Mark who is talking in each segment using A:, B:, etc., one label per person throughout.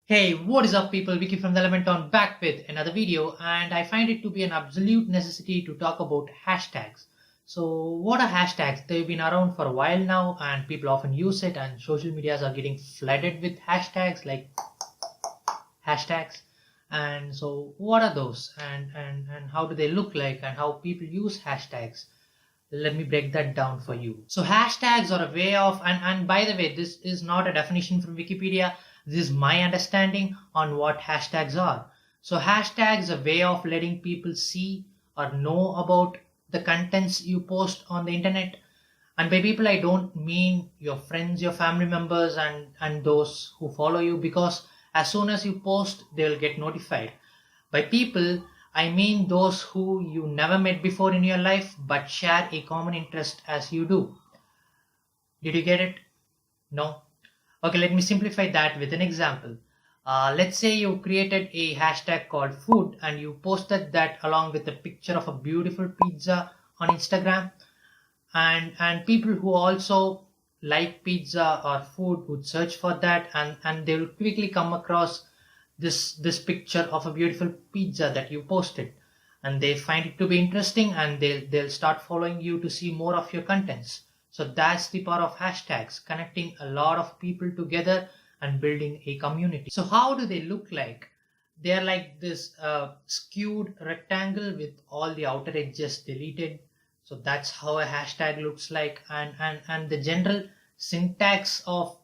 A: Hey, what is up people? Vicky from the Elementon back with another video, and I find it to be an absolute necessity to talk about hashtags. So what are hashtags? They've been around for a while now and people often use it, and social medias are getting flooded with hashtags like hashtags. And so what are those, and how do they look like, and how people use hashtags? Let me break that down for you. So hashtags are a way of, and by the way, this is not a definition from Wikipedia. This is my understanding on what hashtags are. So hashtags are a way of letting people see or know about the contents you post on the internet. And by people, I don't mean your friends, your family members, and those who follow you, because as soon as you post, they'll get notified. By people, I mean those who you never met before in your life but share a common interest as you do. Did you get it? No? Okay, let me simplify that with an example. Let's say you created a hashtag called food and you posted that along with a picture of a beautiful pizza on Instagram, and people who also like pizza or food would search for that, and they will quickly come across this picture of a beautiful pizza that you posted, and they find it to be interesting, and they'll start following you to see more of your contents. So that's the power of hashtags, connecting a lot of people together and building a community. So how do they look like? They're like this skewed rectangle with all the outer edges deleted. So that's how a hashtag looks like, and the general syntax of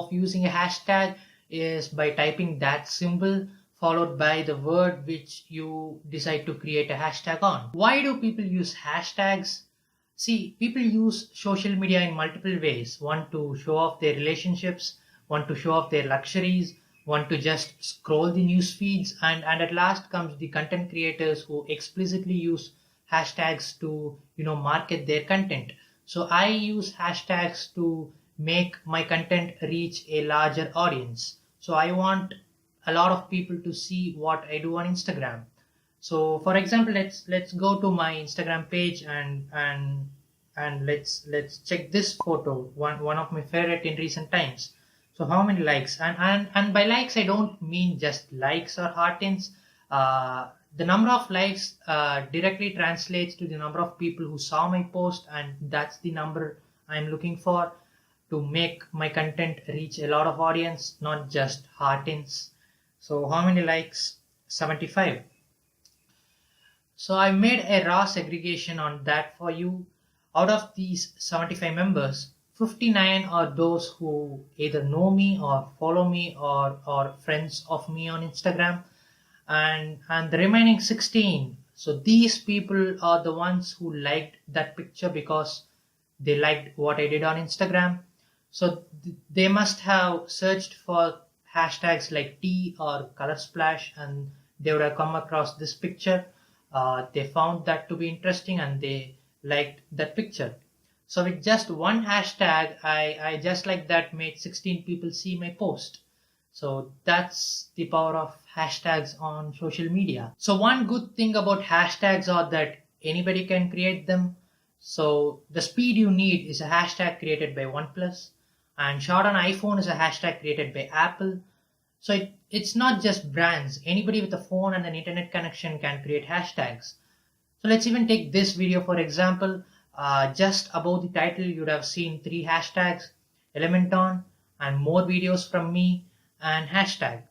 A: using a hashtag is by typing that symbol followed by the word which you decide to create a hashtag on. Why do people use hashtags? See, people use social media in multiple ways. One, to show off their relationships, one to show off their luxuries, one to just scroll the news feeds, and at last comes the content creators who explicitly use hashtags to market their content. So I use hashtags to make my content reach a larger audience. So I want a lot of people to see what I do on Instagram. So for example, let's go to my Instagram page, and let's check this photo, one of my favorite in recent times. So how many likes? And by likes I don't mean just likes or heartins. The number of likes directly translates to the number of people who saw my post, and that's the number I'm looking for to make my content reach a lot of audience, not just heartins. So how many likes? 75. So I made a raw segregation on that for you. Out of these 75 members, 59 are those who either know me or follow me or friends of me on Instagram, and the remaining 16, so these people are the ones who liked that picture because they liked what I did on Instagram. So they must have searched for hashtags like tea or color splash, and they would have come across this picture. They found that to be interesting and they liked that picture. So with just one hashtag, I just like that made 16 people see my post. So that's the power of hashtags on social media. So one good thing about hashtags are that anybody can create them. So the speed you need is a hashtag created by OnePlus, and shot on iPhone is a hashtag created by Apple. So it's not just brands. Anybody with a phone and an internet connection can create hashtags. So let's even take this video for example. Just above the title, you'd have seen 3 hashtags: Elementon, and more videos from me, and hashtag.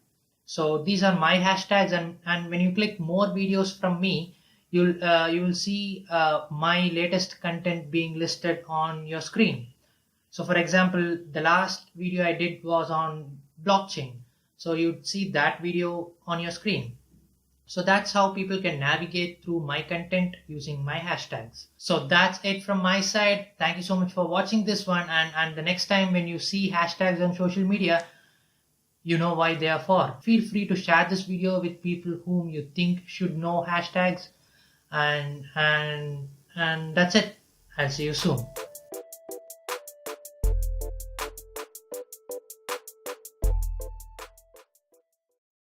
A: So these are my hashtags, and when you click more videos from me, you will see my latest content being listed on your screen. So for example, the last video I did was on blockchain. So you'd see that video on your screen. So that's how people can navigate through my content using my hashtags. So that's it from my side. Thank you so much for watching this one. And the next time when you see hashtags on social media, you know why they are for. Feel free to share this video with people whom you think should know hashtags. And that's it. I'll see you soon.